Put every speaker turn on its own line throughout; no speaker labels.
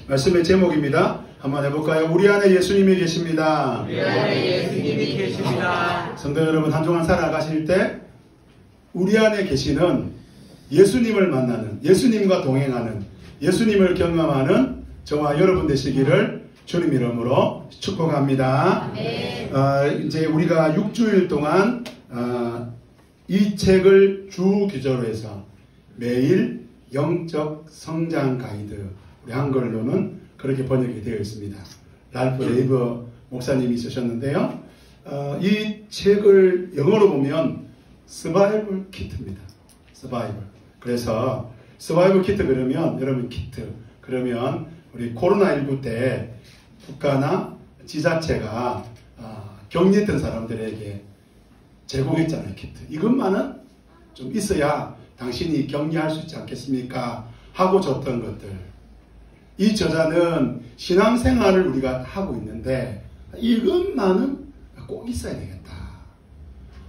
말씀의 제목입니다. 한번 해볼까요? 우리 안에 예수님이 계십니다.
우리 안에 예수님이 계십니다.
성도 여러분, 한 주간 살아가실 때 우리 안에 계시는 예수님을 만나는, 예수님과 동행하는, 예수님을 경험하는 저와 여러분 되시기를 주님 이름으로 축복합니다. 이제 우리가 6주일 동안 이 책을 주 기조로 해서 매일 영적 성장 가이드, 우리 한글로는 그렇게 번역이 되어 있습니다. 랄프 레이버 목사님이 쓰셨는데요. 이 책을 영어로 보면 서바이벌 키트입니다. 서바이벌. 그래서 서바이벌 키트 그러면 여러분 키트 그러면 우리 코로나19 때 국가나 지자체가 격리했던 사람들에게 제공했잖아요. 키트. 이것만은 좀 있어야 당신이 격리할 수 있지 않겠습니까? 하고 줬던 것들. 이 저자는 신앙생활을 우리가 하고 있는데 이것만은 꼭 있어야 되겠다.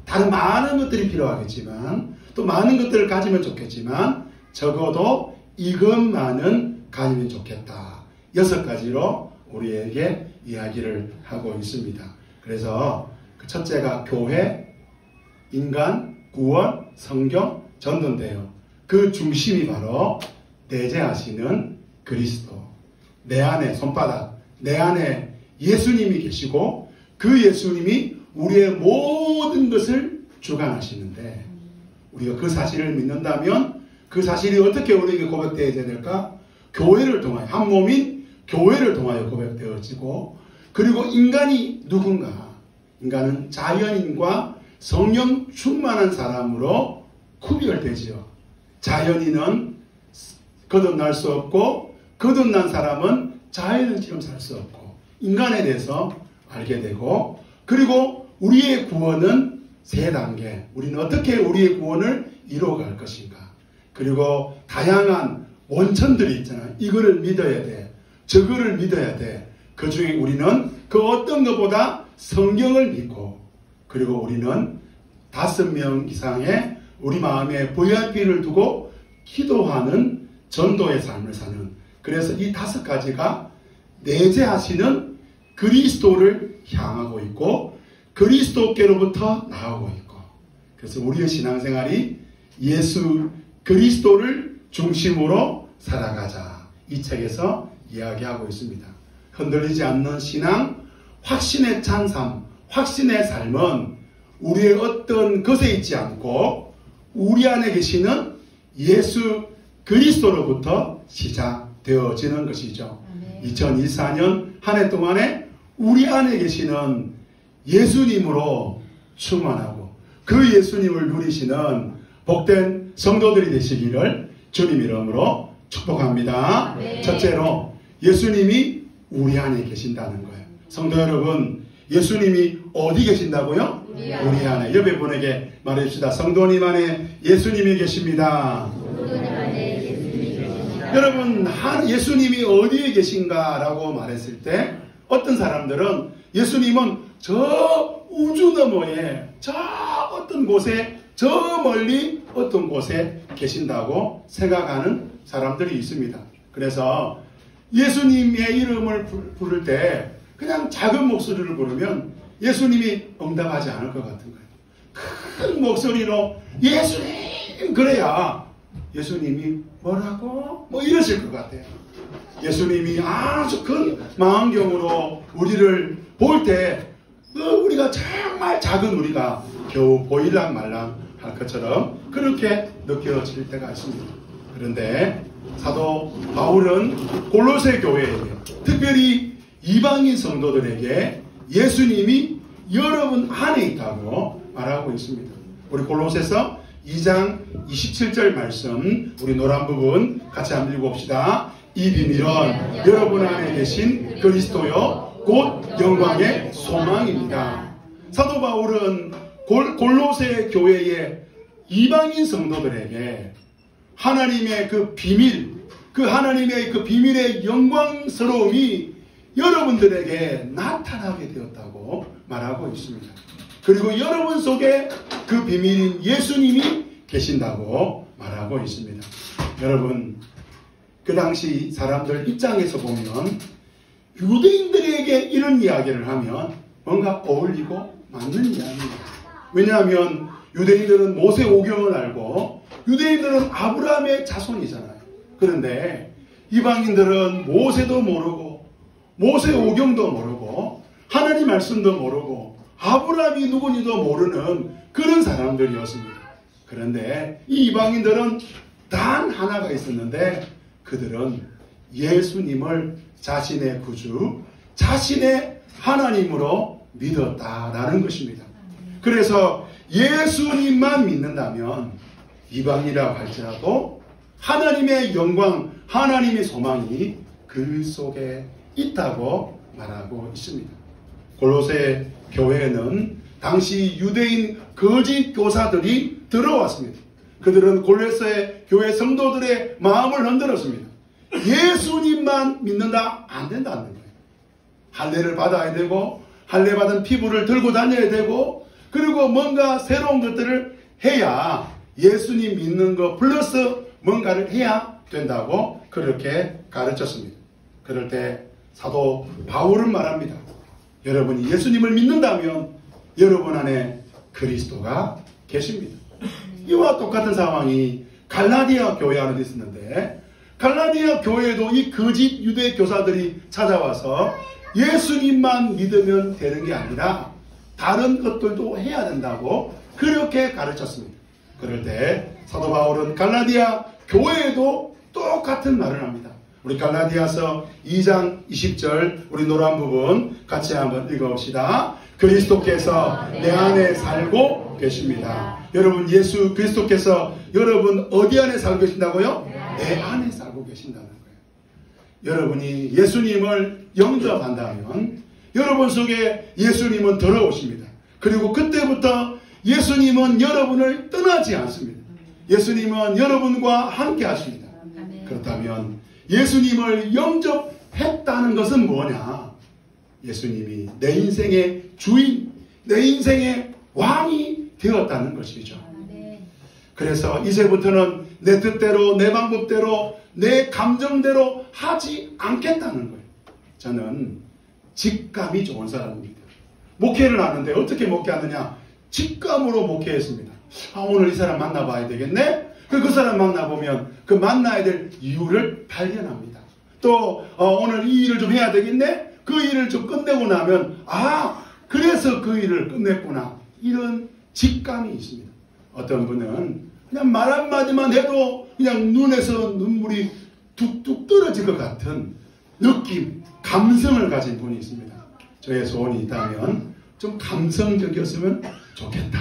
다른 많은 것들이 필요하겠지만 또 많은 것들을 가지면 좋겠지만 적어도 이것만은 가지면 좋겠다. 6가지로 우리에게 이야기를 하고 있습니다. 그래서 그 첫째가 교회, 인간, 구원, 성경, 전도인데요. 그 중심이 바로 내재하시는 그리스도. 내 안에 손바닥, 내 안에 예수님이 계시고 그 예수님이 우리의 모든 것을 주관하시는데 우리가 그 사실을 믿는다면 그 사실이 어떻게 우리에게 고백되어야 될까? 교회를 통하여, 한 몸인 교회를 통하여 고백되어지고 그리고 인간이 누군가? 인간은 자연인과 성령 충만한 사람으로 구별되지요. 자연인은 거듭날 수 없고 거듭난 사람은 자연인처럼 살 수 없고 인간에 대해서 알게 되고 그리고 우리의 구원은 3단계. 우리는 어떻게 우리의 구원을 이루어갈 것인가. 그리고 다양한 원천들이 있잖아요. 이거를 믿어야 돼. 저거를 믿어야 돼. 그 중에 우리는 그 어떤 것보다 성경을 믿고 그리고 우리는 5명 이상의 우리 마음에 VIP를 두고 기도하는 전도의 삶을 사는 그래서 이 5가지가 내재하시는 그리스도를 향하고 있고 그리스도께로부터 나오고 있고 그래서 우리의 신앙생활이 예수 그리스도를 중심으로 살아가자. 이 책에서 이야기하고 있습니다. 흔들리지 않는 신앙, 확신에 찬 삶, 확신의 삶은 우리의 어떤 것에 있지 않고 우리 안에 계시는 예수 그리스도로부터 시작되어지는 것이죠. 2024년 한 해 동안에 우리 안에 계시는 예수님으로 충만하고 그 예수님을 누리시는 복된 성도들이 되시기를 주님 이름으로 축복합니다. 첫째로 예수님이 우리 안에 계신다는 거예요. 성도 여러분, 예수님이 어디 계신다고요? 우리 안에. 옆에 분에게 말해줍시다. 성도님 안에 예수님이 계십니다. 여러분, 예수님이 어디에 계신가라고 말했을 때 어떤 사람들은 예수님은 저 우주 너머에 저 어떤 곳에 저 멀리 어떤 곳에 계신다고 생각하는 사람들이 있습니다. 그래서 예수님의 이름을 부를 때 그냥 작은 목소리를 부르면 예수님이 응답하지 않을 것 같은 거예요. 큰 목소리로 예수님 그래야 예수님이 뭐라고? 뭐 이러실 것 같아요. 예수님이 아주 큰 망원경으로 우리를 볼 때 우리가 정말 작은 우리가 겨우 보일랑 말랑 할 것처럼 그렇게 느껴질 때가 있습니다. 그런데 사도 바울은 골로새 교회에게 특별히 이방인 성도들에게 예수님이 여러분 안에 있다고 말하고 있습니다. 우리 골로새서 2장 27절 말씀 우리 노란 부분 같이 한번 읽어봅시다. 이 비밀은 여러분 안에 계신 그리스도요 곧 영광의 소망입니다. 사도 바울은 골로새 교회의 이방인 성도들에게 하나님의 그 비밀, 그 하나님의 그 비밀의 영광스러움이 여러분들에게 나타나게 되었다고 말하고 있습니다. 그리고 여러분 속에 그 비밀인 예수님이 계신다고 말하고 있습니다. 여러분, 그 당시 사람들 입장에서 보면 유대인들에게 이런 이야기를 하면 뭔가 어울리고 맞는 이야기입니다. 왜냐하면 유대인들은 모세 오경을 알고 유대인들은 아브라함의 자손이잖아요. 그런데 이방인들은 모세도 모르고 모세 오경도 모르고 하나님 말씀도 모르고 아브라함이 누구니도 모르는 그런 사람들이었습니다. 그런데 이 이방인들은 단 하나가 있었는데 그들은 예수님을 자신의 구주, 자신의 하나님으로 믿었다라는 것입니다. 그래서 예수님만 믿는다면 이방이라고 할지라도 하나님의 영광, 하나님의 소망이 그 속에 있다고 말하고 있습니다. 골로새 교회에는 당시 유대인 거짓 교사들이 들어왔습니다. 그들은 골로새 교회 성도들의 마음을 흔들었습니다. 예수님만 믿는다 안 된다는 거예요. 할례를 받아야 되고 할례 받은 피부를 들고 다녀야 되고 그리고 뭔가 새로운 것들을 해야 예수님 믿는 거 플러스 뭔가를 해야 된다고 그렇게 가르쳤습니다. 그럴 때 사도 바울은 말합니다. 여러분이 예수님을 믿는다면 여러분 안에 그리스도가 계십니다. 이와 똑같은 상황이 갈라디아 교회 안에 있었는데 갈라디아 교회에도 이 거짓 유대 교사들이 찾아와서 예수님만 믿으면 되는 게 아니라 다른 것들도 해야 된다고 그렇게 가르쳤습니다. 그럴 때 사도 바울은 갈라디아 교회에도 똑같은 말을 합니다. 우리 갈라디아서 2장 20절 우리 노란 부분 같이 한번 읽어봅시다. 그리스도께서 내 안에 살고 계십니다. 여러분 예수 그리스도께서 여러분 어디 안에 살고 계신다고요? 내 안에 살고 계신다는 거예요. 여러분이 예수님을 영접한다면 여러분 속에 예수님은 들어오십니다. 그리고 그때부터 예수님은 여러분을 떠나지 않습니다. 예수님은 여러분과 함께 하십니다. 그렇다면 예수님을 영접했다는 것은 뭐냐? 예수님이 내 인생의 주인, 내 인생의 왕이 되었다는 것이죠. 그래서 이제부터는 내 뜻대로, 내 방법대로, 내 감정대로 하지 않겠다는 거예요. 저는 직감이 좋은 사람입니다. 목회를 하는데 어떻게 목회하느냐? 직감으로 목회했습니다. 오늘 이 사람 만나봐야 되겠네? 그 사람 만나보면 그 만나야 될 이유를 발견합니다. 또 오늘 이 일을 좀 해야 되겠네? 그 일을 좀 끝내고 나면 그래서 그 일을 끝냈구나. 이런 직감이 있습니다. 어떤 분은 그냥 말 한마디만 해도 그냥 눈에서 눈물이 뚝뚝 떨어질 것 같은 느낌, 감성을 가진 분이 있습니다. 저의 소원이 있다면 좀 감성적이었으면 좋겠다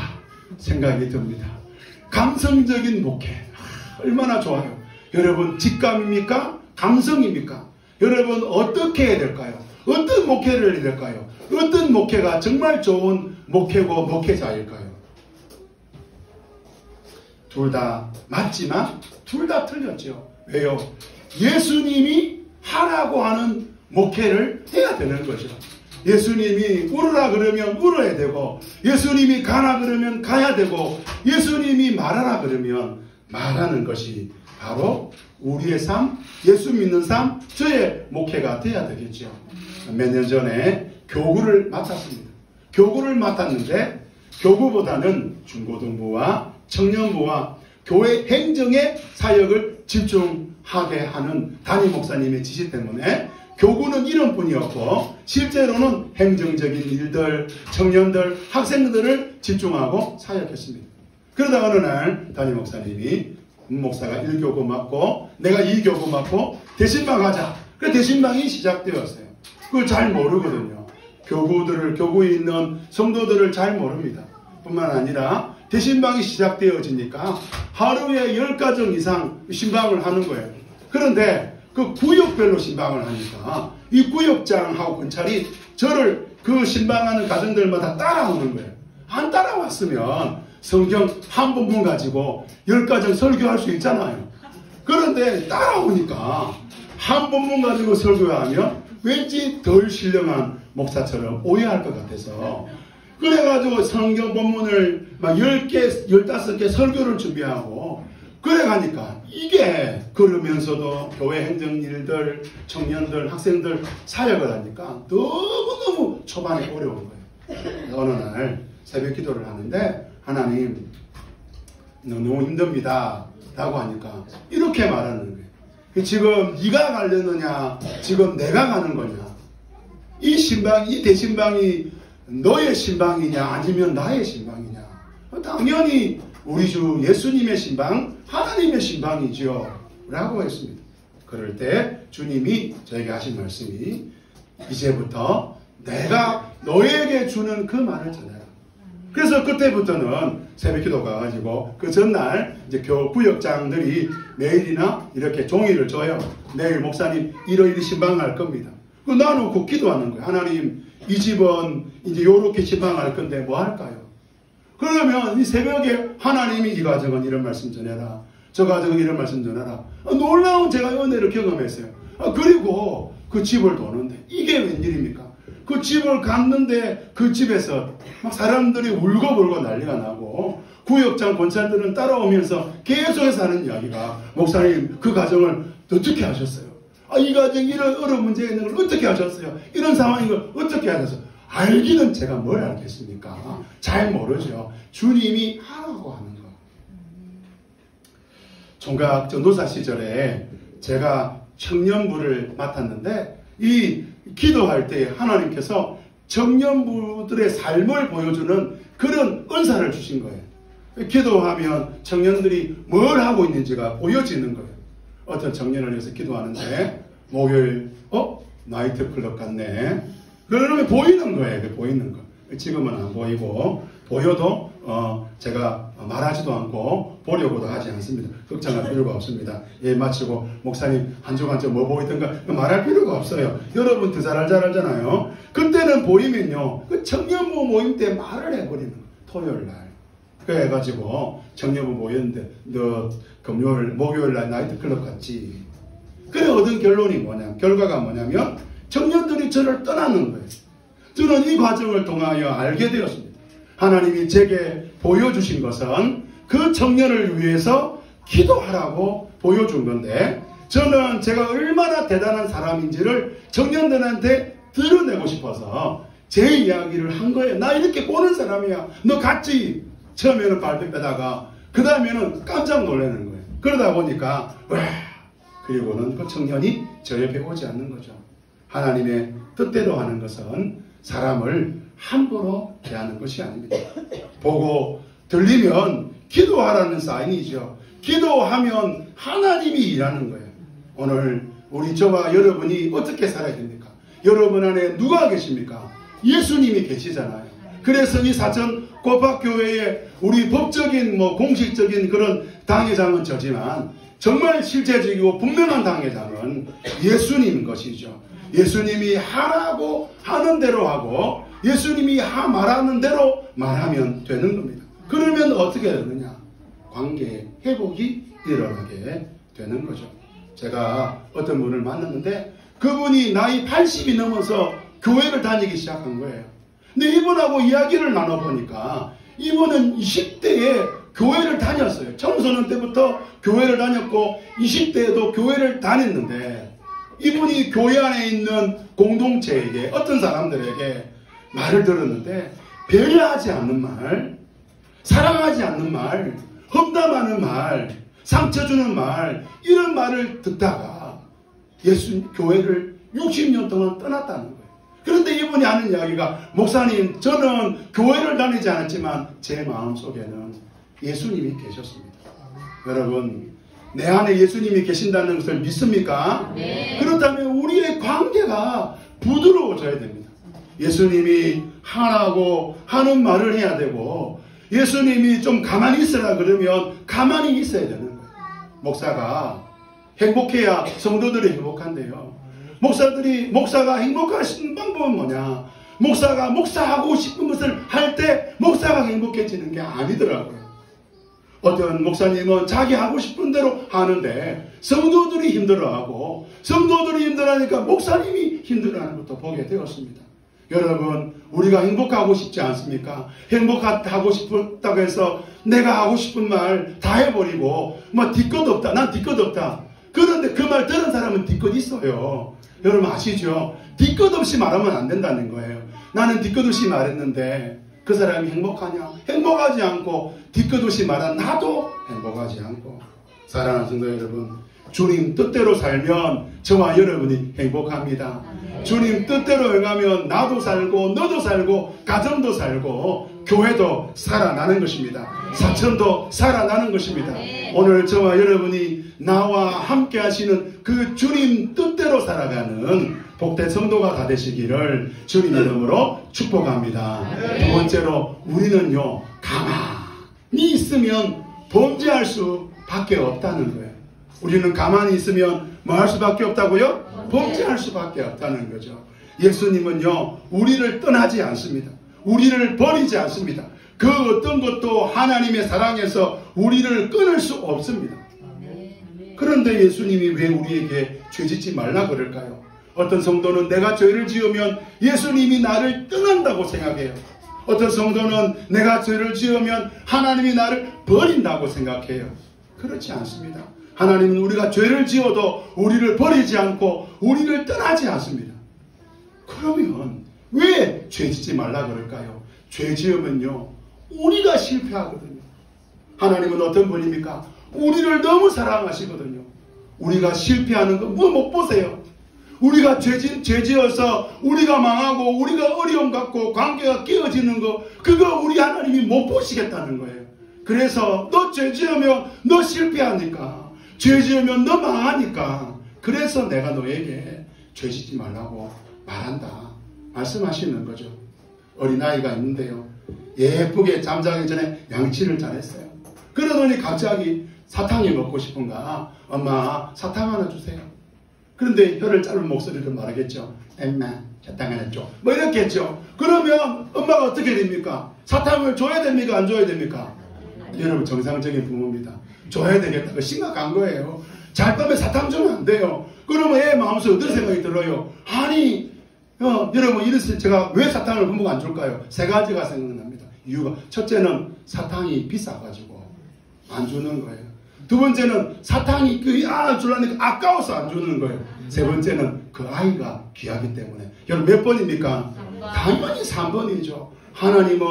생각이 듭니다. 감성적인 목회 얼마나 좋아요. 여러분 직감입니까? 감성입니까? 여러분 어떻게 해야 될까요? 어떤 목회를 해야 될까요? 어떤 목회가 정말 좋은 목회고 목회자일까요? 둘 다 맞지만 둘 다 틀렸죠. 왜요? 예수님이 하라고 하는 목회를 해야 되는 거죠. 예수님이 울으라 그러면 울어야 되고 예수님이 가라 그러면 가야 되고 예수님이 말하라 그러면 말하는 것이 바로 우리의 삶, 예수 믿는 삶, 저의 목회가 돼야 되겠죠. 몇 년 전에 교구를 맡았습니다. 교구를 맡았는데 교구보다는 중고등부와 청년부와 교회 행정의 사역을 집중하게 하는 담임 목사님의 지시 때문에 교구는 이런 분이었고 실제로는 행정적인 일들, 청년들, 학생들을 집중하고 사역했습니다. 그러다 어느 날 담임 목사님이 목사가 1교구 맡고 내가 2교구 맡고 대신방 하자. 그래서 대신방이 시작되었어요. 그걸 잘 모르거든요. 교구에 있는 성도들을 잘 모릅니다. 뿐만 아니라 대신방이 시작되어지니까 하루에 10가정 이상 신방을 하는 거예요. 그런데 그 구역별로 신방을 하니까 이 구역장하고 근찰이 저를 그 신방하는 가정들마다 따라오는 거예요. 안 따라왔으면 성경 한 부분 가지고 10가정 설교할 수 있잖아요. 그런데 따라오니까 한 부분 가지고 설교하면 왠지 덜 신령한 목사처럼 오해할 것 같아서 그래가지고 성경 본문을 막 10개, 15개 설교를 준비하고 그래 가니까 이게 그러면서도 교회 행정일들, 청년들, 학생들 사역을 하니까 너무너무 초반에 어려운 거예요. 어느 날 새벽 기도를 하는데 하나님 너무 힘듭니다 라고 하니까 이렇게 말하는 거예요. 지금 네가 가려느냐 지금 내가 가는 거냐, 이 신방, 이 대신방이 너의 신방이냐 아니면 나의 신방이냐. 당연히 우리 주 예수님의 신방, 하나님의 신방이지요 라고 했습니다. 그럴 때 주님이 저에게 하신 말씀이 이제부터 내가 너에게 주는 그 말을 전해라. 그래서 그때부터는 새벽기도 가가지고 그 전날 이제 구역장들이 메일이나 이렇게 종이를 줘요. 내일 목사님 이러이러 신방할 겁니다. 그 나누고 기도하는 거예요. 하나님 이 집은 이제 요렇게 신방할 건데 뭐 할까요? 그러면 이 새벽에 하나님이 이 가정은 이런 말씀 전해라, 저 가정은 이런 말씀 전해라. 놀라운 제가 은혜를 경험했어요. 그리고 그 집을 도는데 이게 웬일입니까? 그 집을 갔는데 그 집에서 막 사람들이 울고불고 난리가 나고 구역장 권사들은 따라오면서 계속해서 하는 이야기가 목사님 그 가정을 어떻게 하셨어요? 이 가정이 이런 어려운 문제가 있는 걸 어떻게 하셨어요? 이런 상황인 걸 어떻게 하셨어요? 알기는 제가 뭘 알겠습니까? 잘 모르죠. 주님이 하라고 하는 거. 총각 전도사 시절에 제가 청년부를 맡았는데 이 기도할 때 하나님께서 청년부들의 삶을 보여주는 그런 은사를 주신 거예요. 기도하면 청년들이 뭘 하고 있는지가 보여지는 거예요. 어떤 청년을 위해서 기도하는데 목요일 나이트클럽 같네. 그러면 보이는 거예요. 보이는 거. 지금은 안 보이고 보여도 제가 말하지도 않고 보려고도 하지 않습니다. 걱정할 필요가 없습니다. 예, 마치고 목사님 한 주간 뭐 보이던가 말할 필요가 없어요. 여러분 더 잘 알잖아요. 그때는 보이면요 그 청년부 모임 때 말을 해버리는 거예요. 토요일 날. 그래가지고 청년부 모였는데 너 금요일 목요일 날 나이트클럽 갔지. 그래 얻은 결과가 뭐냐면 청년들이 저를 떠나는 거예요. 저는 이 과정을 통하여 알게 되었습니다. 하나님이 제게 보여주신 것은 그 청년을 위해서 기도하라고 보여준 건데 저는 제가 얼마나 대단한 사람인지를 청년들한테 드러내고 싶어서 제 이야기를 한 거예요. 나 이렇게 보는 사람이야. 너 갔지? 처음에는 발표 빼다가 그 다음에는 깜짝 놀라는 거예요. 그러다 보니까 그리고는 그 청년이 저 옆에 오지 않는 거죠. 하나님의 뜻대로 하는 것은 사람을 함부로 대하는 것이 아닙니다. 보고 들리면 기도하라는 사인이죠. 기도하면 하나님이 일하는 거예요. 오늘 우리 저와 여러분이 어떻게 살아야 됩니까? 여러분 안에 누가 계십니까? 예수님이 계시잖아요. 그래서 이 사천 고팍교회의 우리 법적인 공식적인 그런 당회장은 저지만 정말 실제적이고 분명한 당회장은 예수님인 것이죠. 예수님이 하라고 하는 대로 하고 예수님이 말하는 대로 말하면 되는 겁니다. 그러면 어떻게 되느냐? 관계 회복이 일어나게 되는 거죠. 제가 어떤 분을 만났는데 그분이 나이 80이 넘어서 교회를 다니기 시작한 거예요. 근데 이분하고 이야기를 나눠보니까 이분은 20대에 교회를 다녔어요. 청소년 때부터 교회를 다녔고 20대에도 교회를 다녔는데 이분이 교회 안에 있는 공동체에게 어떤 사람들에게 말을 들었는데 배려하지 않는 말, 사랑하지 않는 말, 험담하는 말, 상처 주는 말 이런 말을 듣다가 교회를 60년 동안 떠났다는 거예요. 그런데 이분이 하는 이야기가 목사님 저는 교회를 다니지 않았지만 제 마음속에는 예수님이 계셨습니다. 여러분 내 안에 예수님이 계신다는 것을 믿습니까?
네.
그렇다면 우리의 관계가 부드러워져야 됩니다. 예수님이 하라고 하는 말을 해야 되고 예수님이 좀 가만히 있으라 그러면 가만히 있어야 되는 거예요. 목사가 행복해야 성도들이 행복한데요. 목사가 행복하시는 방법은 뭐냐? 목사가 목사하고 싶은 것을 할 때 목사가 행복해지는 게 아니더라고요. 어떤 목사님은 자기 하고 싶은 대로 하는데 성도들이 힘들어하고 성도들이 힘들어하니까 목사님이 힘들어하는 것도 보게 되었습니다. 여러분, 우리가 행복하고 싶지 않습니까? 행복하고 싶다고 해서 내가 하고 싶은 말 다 해버리고 뭐 뒤끝 없다, 난 뒤끝 없다. 그런데 그 말 들은 사람은 뒤끝 있어요. 여러분 아시죠? 뒤끝 없이 말하면 안 된다는 거예요. 나는 뒤끝 없이 말했는데 그 사람이 행복하냐? 행복하지 않고 뒤끝 없이 말한 나도 행복하지 않고. 사랑하는 성도 여러분, 주님 뜻대로 살면 저와 여러분이 행복합니다. 주님 뜻대로 행하면 나도 살고 너도 살고 가정도 살고 교회도 살아나는 것입니다. 사천도 살아나는 것입니다. 오늘 저와 여러분이 나와 함께 하시는 그 주님 뜻대로 살아가는 복된 성도가 다 되시기를 주님 이름으로 축복합니다. 두 번째로 우리는요, 가만히 있으면 범죄할 수밖에 없다는 거예요. 우리는 가만히 있으면 뭐 할 수밖에 없다고요? 범죄할 수밖에 없다는 거죠. 예수님은요, 우리를 떠나지 않습니다. 우리를 버리지 않습니다. 그 어떤 것도 하나님의 사랑에서 우리를 끊을 수 없습니다. 그런데 예수님이 왜 우리에게 죄짓지 말라 그럴까요? 어떤 성도는 내가 죄를 지으면 예수님이 나를 떠난다고 생각해요. 어떤 성도는 내가 죄를 지으면 하나님이 나를 버린다고 생각해요. 그렇지 않습니다. 하나님은 우리가 죄를 지어도 우리를 버리지 않고 우리를 떠나지 않습니다. 그러면 왜 죄짓지 말라 그럴까요? 죄 지으면요, 우리가 실패하거든요. 하나님은 어떤 분입니까? 우리를 너무 사랑하시거든요. 우리가 실패하는 거 뭐 못 보세요? 우리가 죄 지어서 우리가 망하고 우리가 어려움 갖고 관계가 깨어지는 거, 그거 우리 하나님이 못 보시겠다는 거예요. 그래서 너 죄 지으면 너 실패하니까, 죄 지으면 너 망하니까, 그래서 내가 너에게 죄 짓지 말라고 말한다 말씀하시는 거죠. 어린아이가 있는데요, 예쁘게 잠자기 전에 양치를 잘했어요. 그러더니 갑자기 사탕이 먹고 싶은가? 엄마 사탕 하나 주세요. 그런데 혀를 짧은 목소리로 말하겠죠. 엄마 사탕 하나 줘. 뭐 이렇게 했죠. 그러면 엄마가 어떻게 됩니까? 사탕을 줘야 됩니까? 안 줘야 됩니까? 여러분, 정상적인 부모입니다. 줘야 되겠다고 심각한 거예요. 잘 거면 사탕 주면 안 돼요. 그러면 애 마음속에 어떤 생각이 들어요? 아니, 여러분, 이래서 제가 왜 사탕을 부모가 안 줄까요? 세 가지가 생각납니다. 이유가, 첫째는 사탕이 비싸가지고 안 주는 거예요. 두 번째는 사탕이 주려니까 아까워서 안 주는 거예요. 세 번째는 그 아이가 귀하기 때문에. 여러분, 몇 번입니까? 당연히 3번이죠. 하나님은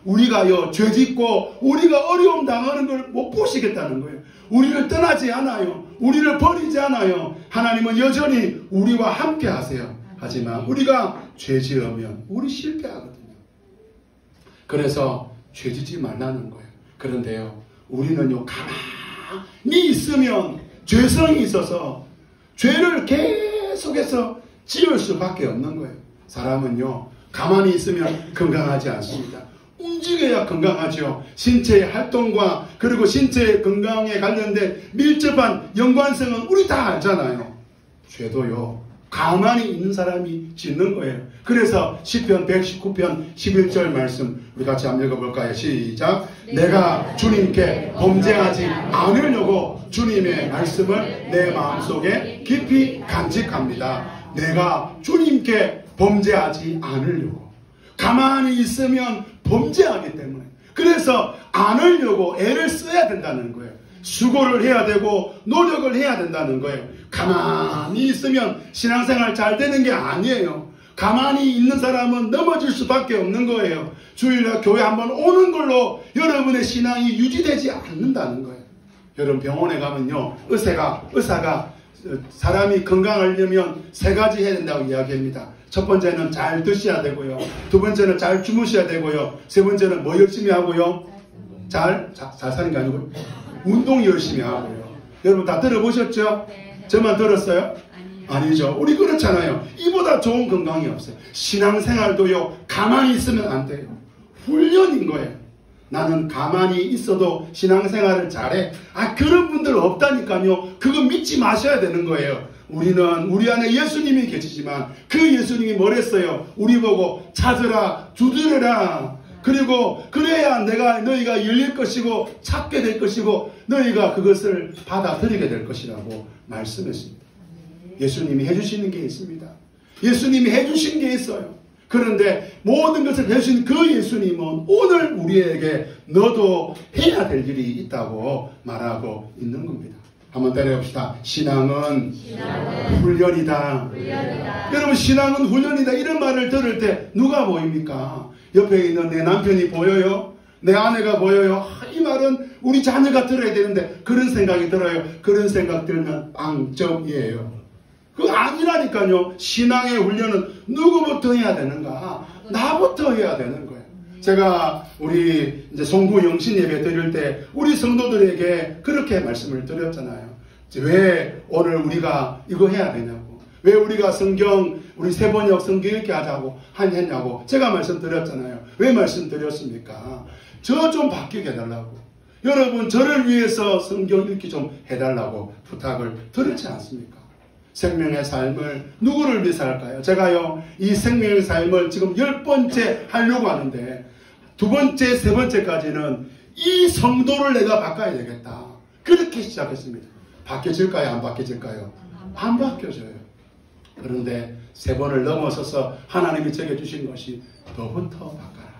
우리가요, 죄 짓고 우리가 어려움 당하는 걸 못 보시겠다는 거예요. 우리를 떠나지 않아요. 우리를 버리지 않아요. 하나님은 여전히 우리와 함께 하세요. 하지만 우리가 죄 지으면 우리 실패하거든요. 그래서 죄 짓지 말라는 거예요. 그런데요, 우리는요, 가만히 있으면 죄성이 있어서 죄를 계속해서 지을 수밖에 없는 거예요. 사람은요, 가만히 있으면 건강하지 않습니다. 움직여야 건강하죠. 신체의 활동과 그리고 신체의 건강에 관련된 밀접한 연관성은 우리 다 알잖아요. 죄도요, 가만히 있는 사람이 짓는 거예요. 그래서 시편 119편 11절 말씀 우리 같이 한번 읽어볼까요? 시작. 내가 주님께 범죄하지 않으려고 주님의 말씀을 내 마음속에 깊이 간직합니다. 내가 주님께 범죄하지 않으려고. 가만히 있으면 범죄하기 때문에. 그래서 않으려고 애를 써야 된다는 거예요. 수고를 해야 되고 노력을 해야 된다는 거예요. 가만히 있으면 신앙생활 잘 되는 게 아니에요. 가만히 있는 사람은 넘어질 수밖에 없는 거예요. 주일날 교회 한번 오는 걸로 여러분의 신앙이 유지되지 않는다는 거예요. 여러분, 병원에 가면요, 의사가 사람이 건강하려면 3가지 해야 된다고 이야기합니다. 첫 번째는 잘 드셔야 되고요. 두 번째는 잘 주무셔야 되고요. 세 번째는 뭐 열심히 하고요? 잘 사는 게 아니고 운동 열심히 하고요. 여러분 다 들어보셨죠? 저만 들었어요? 아니죠. 우리 그렇잖아요. 이보다 좋은 건강이 없어요. 신앙생활도요, 가만히 있으면 안 돼요. 훈련인 거예요. 나는 가만히 있어도 신앙생활을 잘해. 그런 분들 없다니까요. 그거 믿지 마셔야 되는 거예요. 우리는 우리 안에 예수님이 계시지만 그 예수님이 뭐랬어요? 우리 보고 찾으라, 두드려라. 그리고 그래야 너희가 열릴 것이고 찾게 될 것이고 너희가 그것을 받아들이게 될 것이라고 말씀했습니다. 예수님이 해주시는 게 있습니다. 예수님이 해주신 게 있어요. 그런데 모든 것을 해주신 그 예수님은 오늘 우리에게 너도 해야 될 일이 있다고 말하고 있는 겁니다. 한번 따라해봅시다. 신앙은 훈련이다. 여러분, 신앙은 훈련이다 이런 말을 들을 때 누가 보입니까? 옆에 있는 내 남편이 보여요? 내 아내가 보여요? 이 말은 우리 자녀가 들어야 되는데 그런 생각이 들어요. 그런 생각 들면 빵점이에요. 그거 아니라니까요. 신앙의 훈련은 누구부터 해야 되는가? 나부터 해야 되는 거예요. 제가 우리 이제 송구 영신 예배 드릴 때 우리 성도들에게 그렇게 말씀을 드렸잖아요. 왜 오늘 우리가 이거 해야 되냐고. 왜 우리가 성경, 우리 세번역 성경 읽게 하자고 했냐고 제가 말씀드렸잖아요. 왜 말씀드렸습니까? 저 좀 바뀌게 해달라고. 여러분, 저를 위해서 성경 읽기 좀 해달라고 부탁을 드렸지 않습니까? 생명의 삶을 누구를 위해서 할까요? 제가요, 이 생명의 삶을 지금 10번째 하려고 하는데 2번째, 3번째까지는 이 성도를 내가 바꿔야 되겠다. 그렇게 시작했습니다. 바뀌어질까요? 안 바뀌어질까요? 안 바뀌어져요. 그런데 3번을 넘어서서 하나님이 제게 주신 것이 너부터 바꿔라.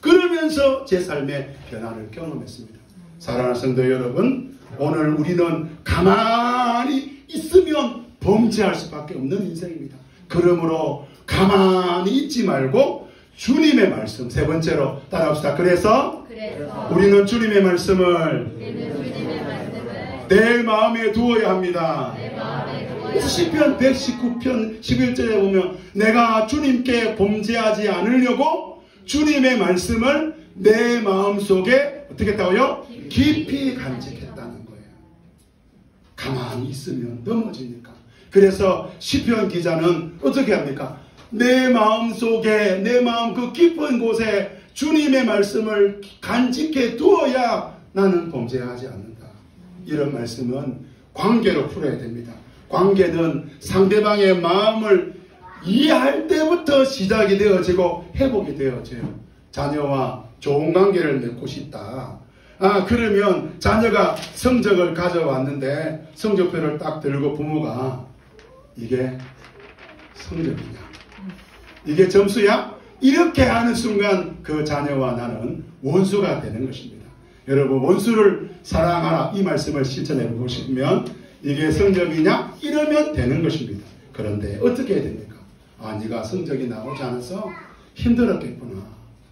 그러면서 제 삶의 변화를 경험했습니다. 사랑하는 성도 여러분, 오늘 우리는 가만히 있으면 범죄할 수밖에 없는 인생입니다. 그러므로 가만히 있지 말고 주님의 말씀, 3번째로 따라합시다. 그래서 우리는 주님의 말씀을 내 마음에 두어야 합니다. 시편 119편 11절에 보면 내가 주님께 범죄하지 않으려고 주님의 말씀을 내 마음속에 어떻게 했다고요? 깊이 간직했다는 거예요. 가만히 있으면 넘어지니까. 그래서 시편 기자는 어떻게 합니까? 내 마음속에, 내 마음 그 깊은 곳에 주님의 말씀을 간직해 두어야 나는 범죄하지 않는다. 이런 말씀은 관계로 풀어야 됩니다. 관계는 상대방의 마음을 이해할 때부터 시작이 되어지고 회복이 되어져요. 자녀와 좋은 관계를 맺고 싶다. 그러면 자녀가 성적을 가져왔는데 성적표를 딱 들고 부모가 이게 성적이냐? 이게 점수야? 이렇게 하는 순간 그 자녀와 나는 원수가 되는 것입니다. 여러분, 원수를 사랑하라 이 말씀을 실천해 보고 싶으면 이게 성적이냐? 이러면 되는 것입니다. 그런데 어떻게 해야 됩니까? 네가 성적이 나오지 않아서 힘들었겠구나.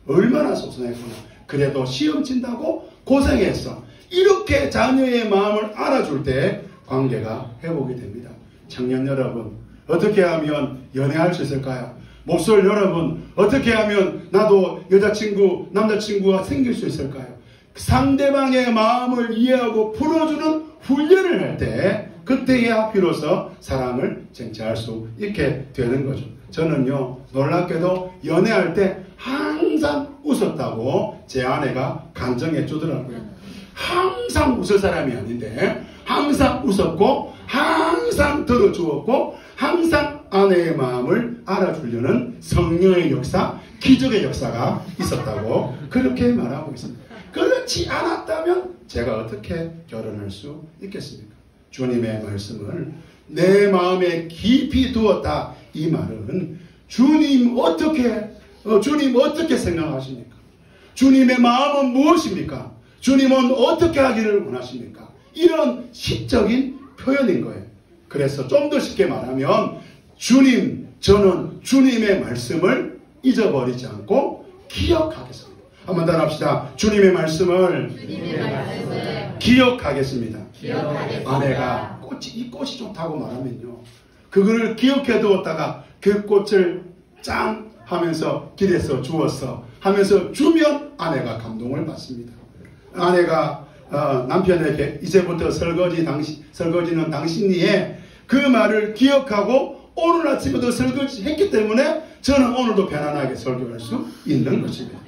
얼마나 속상했구나. 그래도 시험 친다고 고생했어. 이렇게 자녀의 마음을 알아줄 때 관계가 회복이 됩니다. 청년 여러분, 어떻게 하면 연애할 수 있을까요? 목소리 여러분, 어떻게 하면 나도 여자친구, 남자친구가 생길 수 있을까요? 상대방의 마음을 이해하고 풀어주는 훈련을 할 때 그때야 비로소 사랑을 쟁취할 수 있게 되는 거죠. 저는요, 놀랍게도 연애할 때 항상 웃었다고 제 아내가 간증해 주더라고요. 항상 웃을 사람이 아닌데 항상 웃었고 항상 들어주었고 항상 아내의 마음을 알아주려는 성령의 역사, 기적의 역사가 있었다고 그렇게 말하고 있습니다. 그렇지 않았다면 제가 어떻게 결혼할 수 있겠습니까? 주님의 말씀을 내 마음에 깊이 두었다. 이 말은 주님 어떻게 생각하십니까? 주님의 마음은 무엇입니까? 주님은 어떻게 하기를 원하십니까? 이런 시적인 표현인 거예요. 그래서 좀 더 쉽게 말하면 저는 주님의 말씀을 잊어버리지 않고 기억하겠습니다. 한번 더 합시다. 주님의 말씀을 기억하겠습니다. 아내가 이 꽃이 좋다고 말하면요, 그거를 기억해 두었다가 그 꽃을 짱 하면서 길에서 주었어 하면서 주면 아내가 감동을 받습니다. 아내가 남편에게 이제부터 설거지는 당신이에 그 말을 기억하고 오늘 아침에도 설거지 했기 때문에 저는 오늘도 편안하게 설교할 수 있는 것입니다.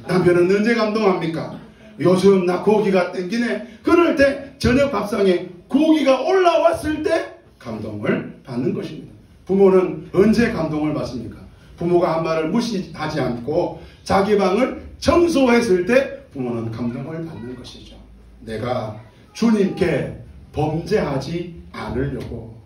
남편은 언제 감동합니까? 요즘 나 고기가 땡기네. 그럴 때 저녁 밥상에 고기가 올라왔을 때 감동을 받는 것입니다. 부모는 언제 감동을 받습니까? 부모가 한 말을 무시하지 않고 자기 방을 청소했을 때 부모는 감동을 받는 것이죠. 내가 주님께 범죄하지 않으려고.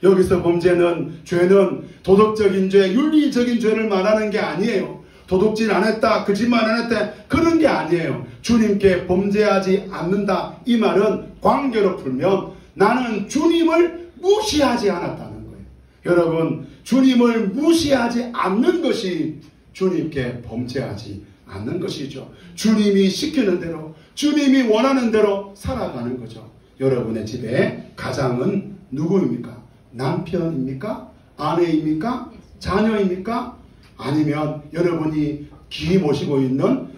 여기서 범죄는, 죄는 도덕적인 죄, 윤리적인 죄를 말하는 게 아니에요. 도둑질 안 했다, 거짓말 안 했다, 그런 게 아니에요. 주님께 범죄하지 않는다, 이 말은 관계로 풀면 나는 주님을 무시하지 않았다는 거예요. 여러분, 주님을 무시하지 않는 것이 주님께 범죄하지 않는 것이죠. 주님이 시키는 대로, 주님이 원하는 대로 살아가는 거죠. 여러분의 집에 가장은 누구입니까? 남편입니까? 아내입니까? 자녀입니까? 아니면 여러분이 귀 모시고 있는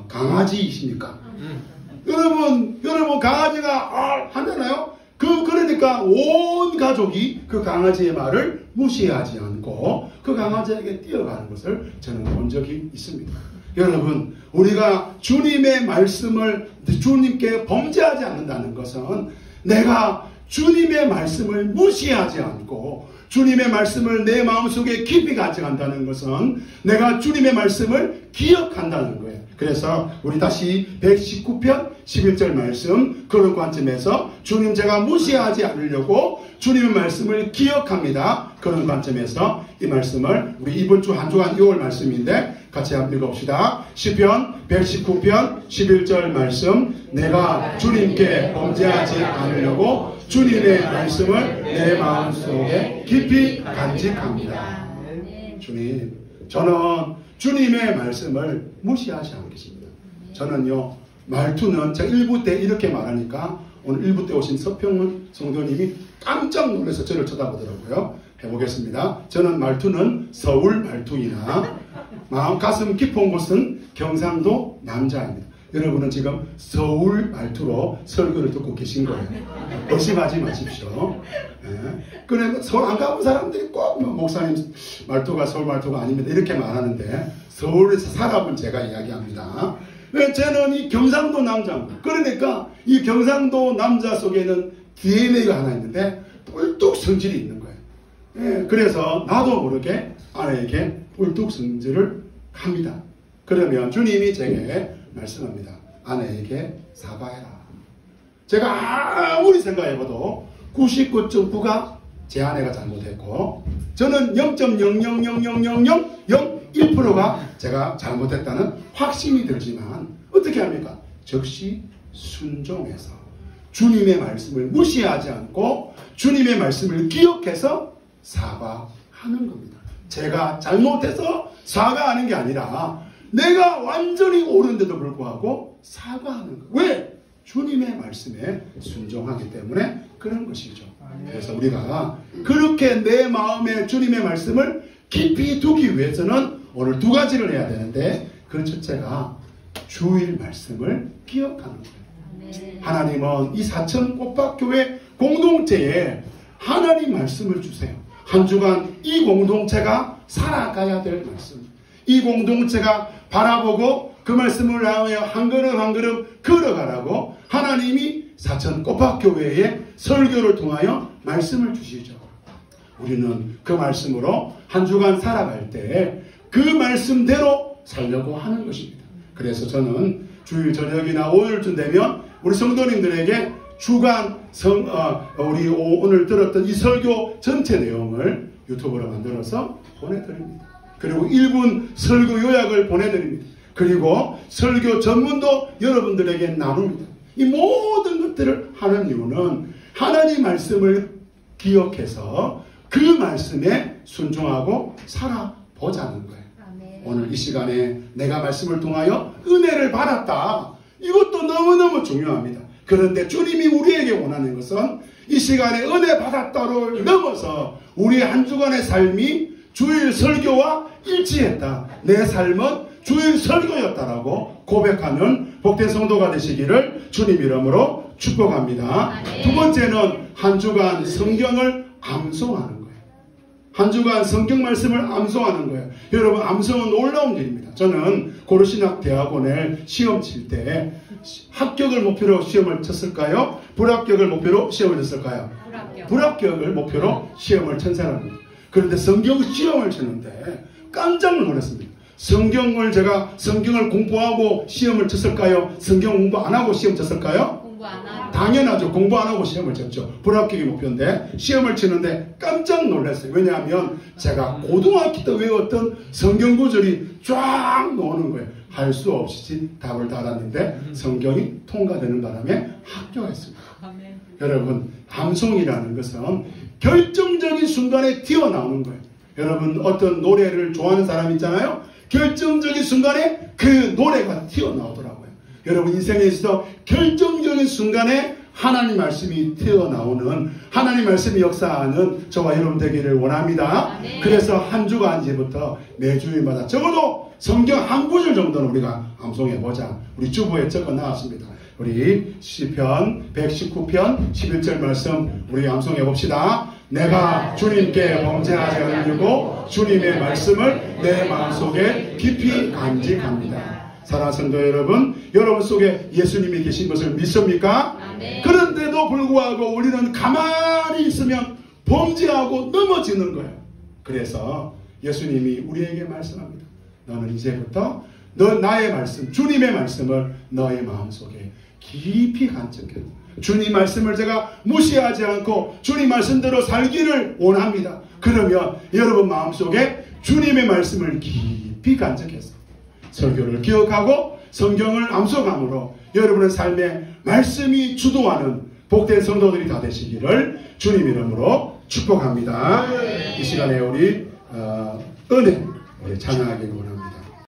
강아지이십니까? 여러분 강아지가 하잖아요. 그러니까 온 가족이 그 강아지의 말을 무시하지 않고 그 강아지에게 뛰어가는 것을 저는 본 적이 있습니다. 여러분, 우리가 주님의 말씀을, 주님께 범죄하지 않는다는 것은 내가 주님의 말씀을 무시하지 않고 주님의 말씀을 내 마음속에 깊이 가져간다는 것은 내가 주님의 말씀을 기억한다는 거예요. 그래서 우리 다시 119편 11절 말씀, 그런 관점에서 주님 제가 무시하지 않으려고 주님의 말씀을 기억합니다. 그런 관점에서 이 말씀을 우리 이번 주 한 주간 6월 말씀인데 같이 한번 읽어봅시다. 시편 119편 11절 말씀, 내가 주님께 범죄하지 않으려고 주님의 말씀을 내 마음속에 깊이 간직합니다. 주님, 저는 주님의 말씀을 무시하지 않겠습니다. 저는요, 말투는 제가 1부 때 이렇게 말하니까 오늘 1부 때 오신 서평문 성도님이 깜짝 놀라서 저를 쳐다보더라고요. 해보겠습니다. 저는 말투는 서울 말투이나 마음 가슴 깊은 곳은 경상도 남자입니다. 여러분은 지금 서울 말투로 설교를 듣고 계신 거예요. 의심하지 마십시오. 그래, 서울 안 가본 사람들이 꼭 목사님 말투가 서울 말투가 아닙니다, 이렇게 말하는데 서울에서 살아본 제가 이야기합니다. 저는 이 경상도 남자입니다. 그러니까 이 경상도 남자 속에는 DNA가 하나 있는데 뿔뚝 성질이 있는 거예요. 그래서 나도 모르게 아내에게 뿔뚝 성질을 합니다. 그러면 주님이 제게 말씀합니다. 아내에게 사과해라. 제가 아무리 생각해봐도 99.9가 제 아내가 잘못했고 저는 0.0000001%가 제가 잘못했다는 확신이 들지만 어떻게 합니까? 즉시 순종해서 주님의 말씀을 무시하지 않고 주님의 말씀을 기억해서 사과하는 겁니다. 제가 잘못해서 사과하는 게 아니라 내가 완전히 옳은데도 불구하고 사과하는 거. 왜? 주님의 말씀에 순종하기 때문에 그런 것이죠. 그래서 우리가 그렇게 내 마음에 주님의 말씀을 깊이 두기 위해서는 오늘 두 가지를 해야 되는데 그 첫째가 주일 말씀을 기억하는 거예요. 하나님은 이 사천 꽃밭교회 공동체에 하나님 말씀을 주세요. 한 주간 이 공동체가 살아가야 될 말씀, 이 공동체가 바라보고 그 말씀을 향하여 한 걸음 한 걸음 걸어가라고 하나님이 사천 꽃밭교회의 설교를 통하여 말씀을 주시죠. 우리는 그 말씀으로 한 주간 살아갈 때 그 말씀대로 살려고 하는 것입니다. 그래서 저는 주일 저녁이나 오늘쯤 되면 우리 성도님들에게 주간 우리 오늘 들었던 이 설교 전체 내용을 유튜브로 만들어서 보내드립니다. 그리고 1분 설교 요약을 보내드립니다. 그리고 설교 전문도 여러분들에게 나눕니다. 이 모든 것들을 하는 이유는 하나님 말씀을 기억해서 그 말씀에 순종하고 살아보자는 거예요. 오늘 이 시간에 내가 말씀을 통하여 은혜를 받았다. 이것도 너무너무 중요합니다. 그런데 주님이 우리에게 원하는 것은 이 시간에 은혜 받았다를 넘어서 우리 한 주간의 삶이 주일 설교와 일치했다. 내 삶은 주일 설교였다라고 고백하는 복된 성도가 되시기를 주님 이름으로 축복합니다. 두 번째는 한 주간 성경을 암송하는 거예요. 한 주간 성경 말씀을 암송하는 거예요. 여러분, 암송은 놀라운 일입니다. 저는 고려신학대학원에 시험 칠 때 합격을 목표로 시험을 쳤을까요? 불합격을 목표로 시험을 쳤을까요? 불합격을 목표로 시험을 친 사람입니다. 그런데 성경 시험을 치는데 깜짝 놀랐습니다. 성경을 공부하고 시험을 쳤을까요? 성경 공부 안 하고 시험 쳤을까요?
공부 안 하고
당연하죠. 공부 안 하고 시험을 쳤죠. 불합격이 목표인데 시험을 치는데 깜짝 놀랐어요. 왜냐하면 제가 고등학교 때 외웠던 성경 구절이 쫙 나오는 거예요. 할 수 없이 답을 달았는데 성경이 통과되는 바람에 합격했습니다. 여러분, 암송이라는 것은 결정적인 순간에 튀어나오는 거예요. 여러분, 어떤 노래를 좋아하는 사람 있잖아요. 결정적인 순간에 그 노래가 튀어나오더라고요. 여러분, 인생에 있어서 결정적인 순간에 하나님 말씀이 튀어나오는, 하나님 말씀이 역사하는 저와 여러분 되기를 원합니다. 그래서 한 주간 이제부터 매주일마다 적어도 성경 한 구절 정도는 우리가 암송해보자. 우리 주보에 적어 나왔습니다. 우리 시편 119편 11절 말씀 우리 암송해봅시다. 내가 주님께 범죄하지 않으려고 주님의 말씀을 내 마음속에 깊이 간직합니다. 사랑하는 성도 여러분, 여러분 속에 예수님이 계신 것을 믿습니까? 그런데도 불구하고 우리는 가만히 있으면 범죄하고 넘어지는 거예요. 그래서 예수님이 우리에게 말씀합니다. 너는 이제부터 나의 말씀, 주님의 말씀을 너의 마음속에 깊이 간직해. 주님 말씀을 제가 무시하지 않고 주님 말씀대로 살기를 원합니다. 그러면 여러분 마음속에 주님의 말씀을 깊이 간직해서 설교를 기억하고 성경을 암송함으로 여러분의 삶에 말씀이 주도하는 복된 성도들이 다 되시기를 주님 이름으로 축복합니다. 이 시간에 우리 은혜 우리 찬양하기를 원합니다.